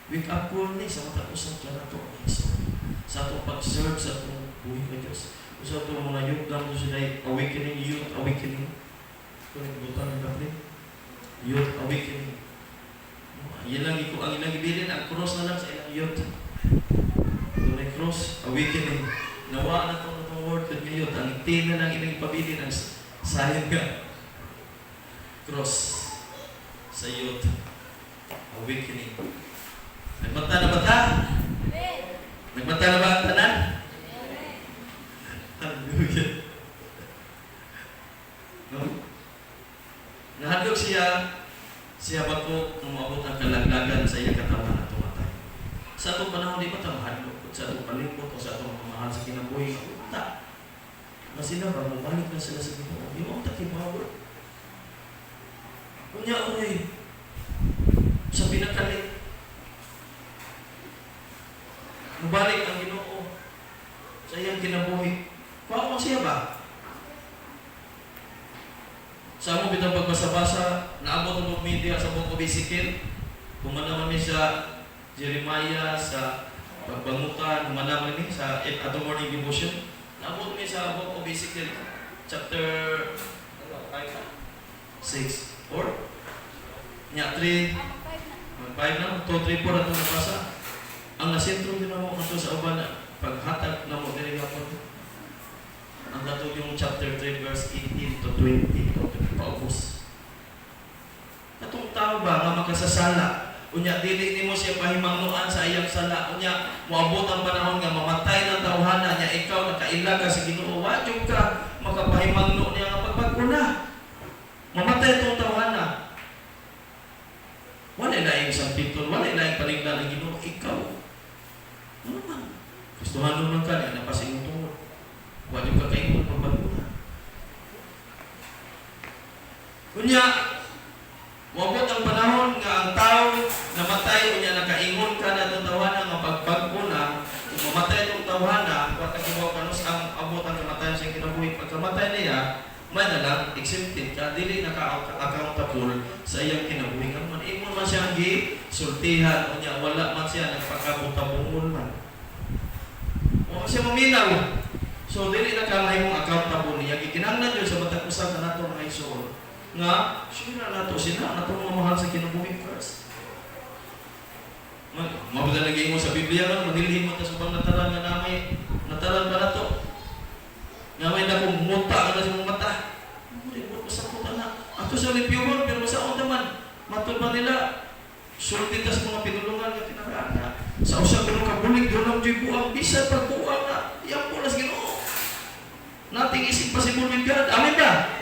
Wake-up call ni sa matag-usag na nato mga igsoon. Sa itong pag-serve sa itong buhay ng Diyos. Sa itong mga youth lang doon sila, awakening, youth awakening. Kung nagbutan ng kapit, youth awakening. Yan lang ang ilang ibilin, ang cross na lang sa ilang youth. Doon ay cross, awakening. Nawa na itong word kag youth. Ang tin na lang ilang ipabilin, ang sayang ka. Cross sa youth. Awakening. Nagmata na ba ta? Nagmata na ba ang tanan? Hallelujah. No? Nahadlok siya Habakuk kung maabot ang kalaglagan sa iyang katawan at tumatay. Sa itong panahon, di ba ito mahadlok? Sa itong palipot o sa itong mamahal sa kinabuhi, ta. Mas sila ba, bumalik na sila sa Ginoo. Di mo ang takipower. Kunya, oy, sa pinakalit, mabalik ang Ginoo sa iyang kinabuhi. Paano siya ba? Sa mo bitang pagbasa-basa, naabot ang media sa buong Ezekiel. Kumana naman sa Jeremiah, sa pagbangutan, manaman ni sa atong morning devotion. Naabot mi sa book of Ezekiel, chapter 6 or nya 3 5 na 2 3 4 ato nabasa. Ang nasentro din mo ato sa uban paghatag na mo diri gapon. Ang dato yung chapter 3 verse 18 to 20 to paubos. Katong tao ba nga makasasala? Unya dili nimo siya pahimangnuan sa iyang sala. Unya moabot ang panahon nga mamatay ng tawhana niya, ikaw nakaila ka sa Ginoo, wa jud ka makapahimangno niya nga pagpaguna. Mamatay tong tawhana. Wala na yung isang pitol, wala na yung panignan ng Ginoo, ikaw. Ano man? Gustuhan naman ka niya, napasingong tungod. Wa jud ka kaingon pagpaguna. Unya moabot ang panahon nga ang tao namatay unya nakaingon ka na itong tawhana nga pagpagko na kung mamatay itong tawhana wata kibaw kanus ang abot ang kamatayan sa kinabuhi pagkamatay niya may na lang exempted ka dili naka-accountable sa iyang kinabuhi nga man ingon man siyang gisultihan unya wala man siya nagpakabutabungol man wala siya maminaw so dili nakamahimong accountable niya gikinahanglan yun sa matag usa ka nato mga igsoon nga sila nato sila nato mga mahal sa kinabuhi first. Mabada lagi mo sa Biblia man manilhin mo ta sa pangataran nga namay nataran pa nato. Nga may dakong muta ka na sa mga mata. Ribot ko sa puta na. Ato sa lipyuhon pero sa naman matod pa nila sulti ta sa mga pinulungan nga tinaraan sa usa ka kabulig doon ang buang bisan pagbuang na iyang pulas Ginoo. Nothing is impossible with God. Amen ba?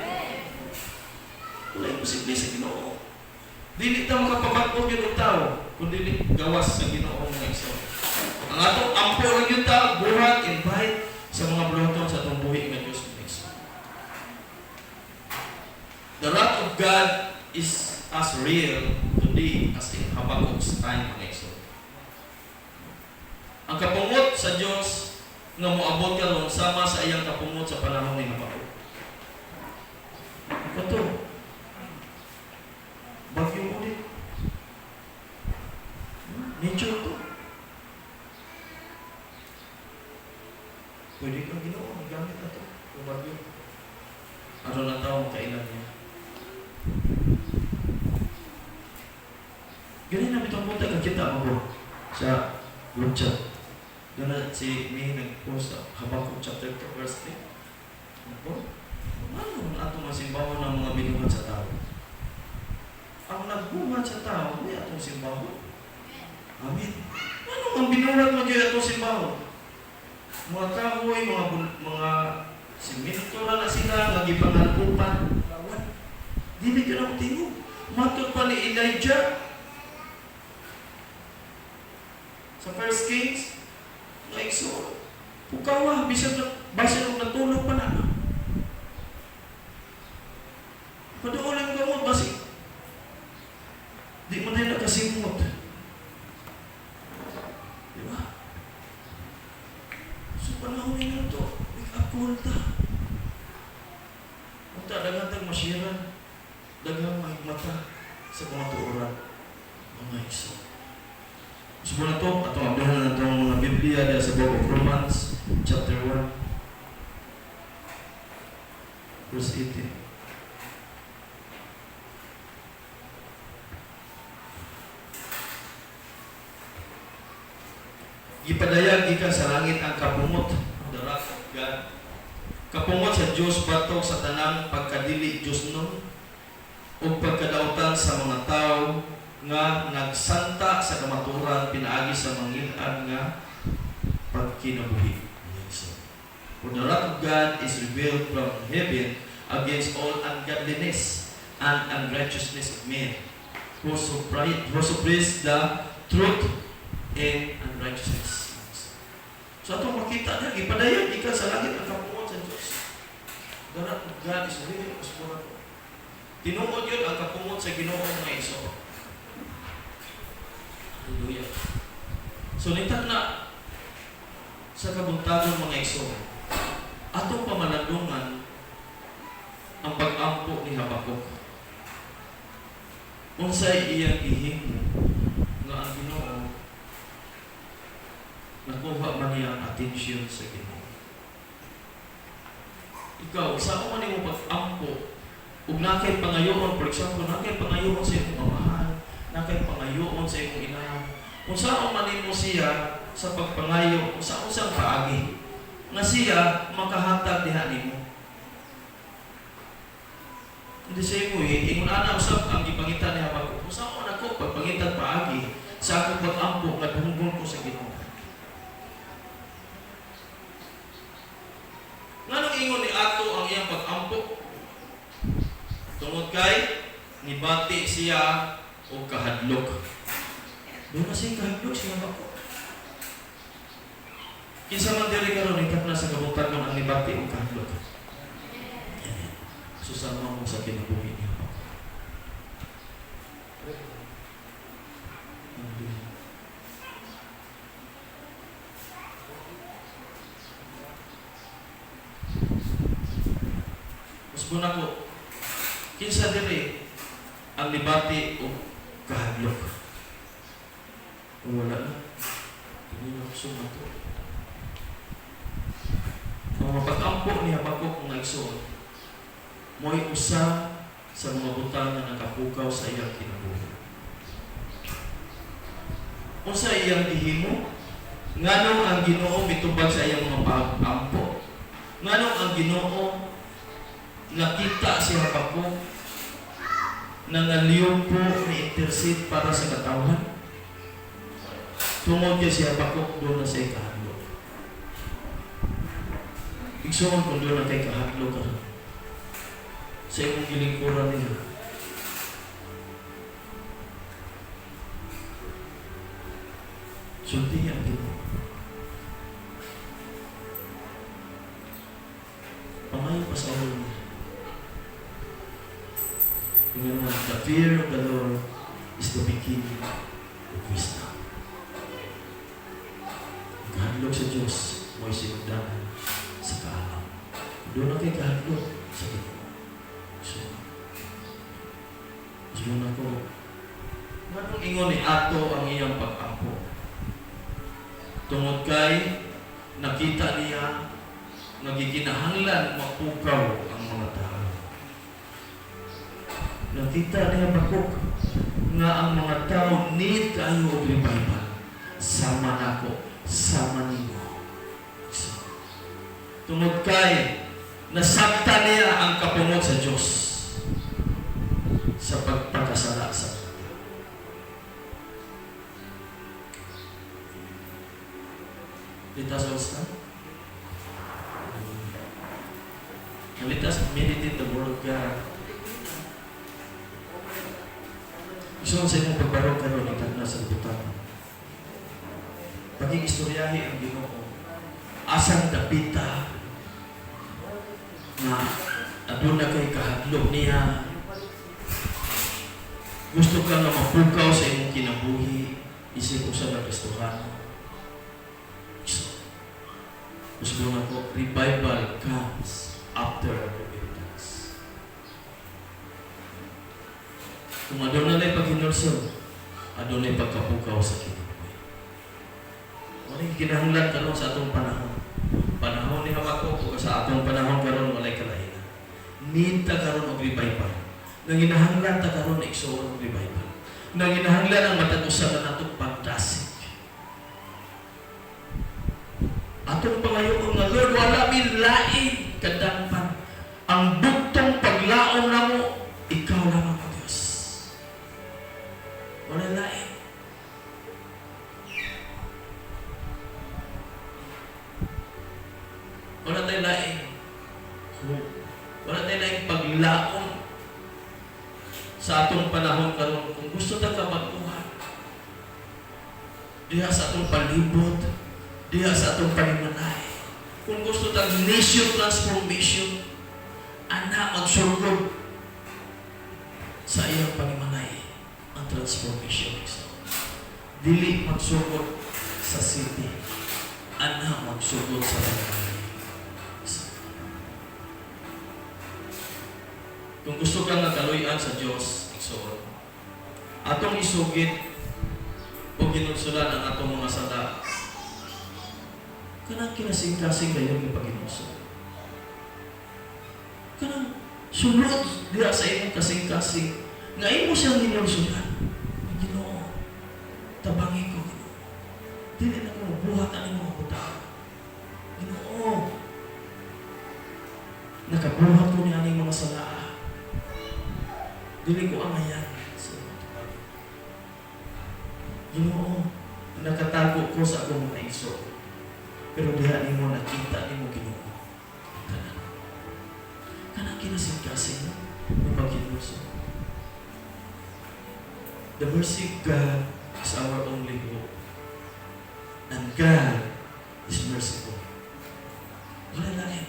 Wala yung posible sa Ginoo. Dili ta makapabagpog yung tao, kundi gawas sa Ginoo mga igsoon. Ang atong ampo lang yung tao, buhat, invite sa mga buluhaton sa atong buhi ng Diyos mga igsoon. The wrath of God is as real today as in Habakkuk's time mga igsoon. Ang kapungot sa Diyos nga moabot karon sama sa iyang kapungot sa panahon ni Habakkuk. Ito bagyo ulit. Nature to. Pwede kang Ginoo, magamit na ito. Kung bagyo. Ano na tao makailan niya. Ganyan namin itong punta, kakita mo sa group chat. Doon si May nag-post sa Habakkuk chapter 2 verse 3. Ano ang atong masimbawan ng mga binuhat sa tao? Ang nagbuhat sa tao, may atong simbahon. Amen. Ano ang binuhat mo dyan atong simbahon? Mga kahoy, mga simento na sila, nagipangalpupan. Dili ka na tingog. Matod pa ni Elijah sa 1 Kings, like so, pukawa, bisan ng natulog pa na. Paduulan ka mo, basi di mo na nakasimot. Di ba? So, panahon nyo ito, wake-up ta. Unta, daghang masyiran, daghang mahigmata sa pamatuoran. Mga iso. So, muna ito, atong abdahan na itong mga Biblia dahil sa book of Romans, chapter 1, verse 18. Ipadayag ika sa langit ang kapungot, the wrath of God. Kapungot sa Diyos batok sa tanang pagkadili Diyos nun o pagkadautan sa mga tao nga nagsanta sa kamaturan pinaagi sa mangilad nga pagkinabuhi. For the wrath of God is revealed from heaven against all ungodliness and unrighteousness of men who suppress the truth and unrighteousness. So atong makita na, ipadayag ika sa langit ang kapungot sa Diyos. The wrath of God is revealed as well. Tinuod yun ang kapungot sa Ginoo mga iso. Hallelujah. So nitak na sa kabuntagon mga iso, atong pamalandungan ang pag-ampo ni Habakkuk. Unsay iyang ihing nga ang Ginoo nakuha man niya ang atensyon sa Ginoo. Ikaw, sa man nimo pag-ampo, ug nakay pangayoon, for example, nakay pangayoon sa imong amahan, nakay pangayoon sa imong inahan. Kung saan man nimo siya sa pagpangayo, kung saan siyang paagi, nga siya makahatag diha nimo. Hindi sa imo ingon ana usab ang gipangita ni Habakuk. Kung saan ako pagpangitan paagi sa akong pag-ampo nga dunggon ko sa Ginoo. Nganong ingon ni ato ang iyang pag-ampo? Tungod kay nibati siya o kahadlok. Doon na siya kahadlok siya Habakuk. Kinsa man diri karon ikat na sa kabutan mo ang nibati o kahadlok. Susama mo sa kinabuhi niya. Musbon ako, kinsa diri ang nibati o kahadlok? Kung wala na, hindi na sumato. Ang mapag-ampo ni Habakuk ng nagsuot, mo'y usa sa mga butang na nakapukaw sa iyang kinabuhi. Unsa iyang gihimo? Nganong ang Ginoo mitubag sa iyang mga pag-ampo? Nganong ang Ginoo nakita si Habakuk nangaliyompo ni intercede para sa katawhan? Tungod kay si Habakuk doon na sa ikahadlok. Igsoon kung doon na kay kahadlok ka sa imong gilingkuran niya. Sulti ang Ginoo. Pangayo pa sa ulo niya. Yung the fear of the Lord is the beginning of wisdom. Kahadlok sa Diyos, mo'y sinundanan sa kaalam. Doon na kay kahadlok sa Ginoo. So ako, anong ingon ni ato ang iyang pag-ampo? Tungod kay nakita niya nagikinahanglan mapukaw ang mga tao. Nakita niya Habakuk nga ang mga tao need kayo og revival. Sama nako, sama nimo. So, tungod kay nasabta niya ang kapungot sa Diyos sa pagpakasala sa mga tao. Litas Ostan? Litas meditate the word of God. Gusto sa imong pagbarog karon ikat na sa libutan. Paging istoryahe ang Ginoo. Asang dapita na aduna kay kahadlok niya. Gusto ka nga mapukaw sa imong kinabuhi, isip ko sa Kristofano. Gusto nga ko, revival comes after repentance. Kung adon na paghinulsod, adon na pagkapukaw sa kinabuhi. Walang kinahanglan karon sa atong panahon. Panahon ni Habakuk o sa atong panahon karon walay kalainan. Need ta karon og revival. Nanginahanglan ta karon igsoon og revival. Nanginahanglan ang matag-usa na natong pagdasig. Atong pangayoon nga Lord, wala min lain kadampan. Ang buktong paglaom namo, ikaw lamang ang Diyos. Wala lain. Wala tayong lain. Wala tayong lain paglaom sa atong panahon karon. Kung gusto ta ka magbuhat diha sa atong palibot, diha sa atong panimalay, kung gusto ta nation transformation, ana magsulod sa iyang panimalay ang transformation. Dili magsulod sa city, ana magsulod sa panimalay. Kung gusto kang nakaluyan sa Diyos, igsoon. Atong isugid o ginulsulan ang atong mga sala Kanang kinasing-kasing kayo ng Panginoon. Kanang sulod diha sa imong kasing-kasing nga imo siyang ginulsudan. Ginoo, tabangi ko, Ginoo. Dili na ko buhat ang imong butang. Ginoo, nakabuhat ko niya ang mga sala. Dili ko amayan sa Ginoo, nakatago ko sa akong mga iso. Pero diha nimo nakita nimo, Ginoo. Kanang kinasing-kasing ng Panginoon. The mercy of God is our only hope. And God is merciful. Wala lain.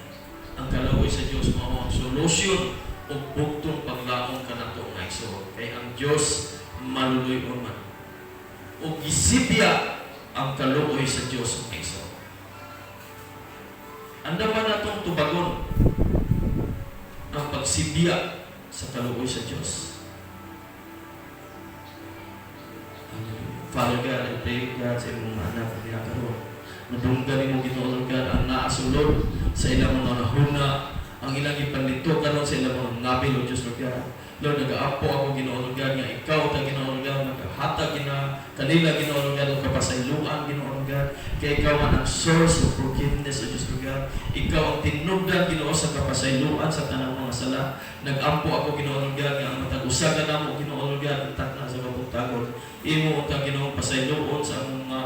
Ang kalaway sa Diyos mao ang solusyon o bugtong paglaong kanato nga iso. Kay ang Diyos maluluy-on man. O gisipya ang kalooy sa Diyos nga iso. Anda ba natong tubagon ang pagsibya sa kalooy sa Diyos? Father God, I pray God sa imong mga anak na karon. Madunggan mo Ginoo God ang naasulod sa ilang mga nahuna, ang ilang ipanlito karon sa ilang mga ngabil o Diyos Lord God. Lord, nag-aapo ako Ginoo God nga ikaw ta Ginoo God naghatag kanila Ginoo God o kapasayloan Ginoo God. Kay ikaw man ang source of forgiveness o Diyos Lord God. Ikaw ang tinubdan Ginoo sa kapasayloan sa tanang mga sala. Nag-ampo ako Ginoo God nga ang matag usa ka namo Ginoo God takna sa kabutagon. Imo ta Ginoo pasayloon sa among mga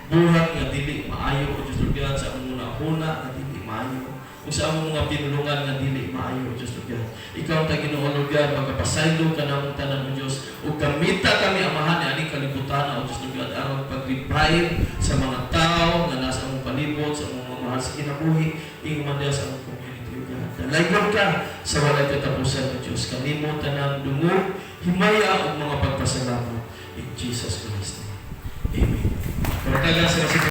buhat nga dili maayo o Diyos Lord God, sa among mga huna nga dili maayo o sa among mga pinulungan nga dili maayo o Diyos Lord God. Ikaw ta Ginoo Lord God, magkapasaylo ka namong tanan o Diyos o kamita kami amahan ni aning kalibutan o Diyos Lord God aron pag-revive sa mga tao nga nasa among palibot, sa among mga mahal sa kinabuhi, ingon man sa among community o God. Dalaygon ka sa walay katapusan o Diyos. Kanimo tanang dungog, himaya o mga pagpasalamat in Jesus Christ. Amen. Pertaga sa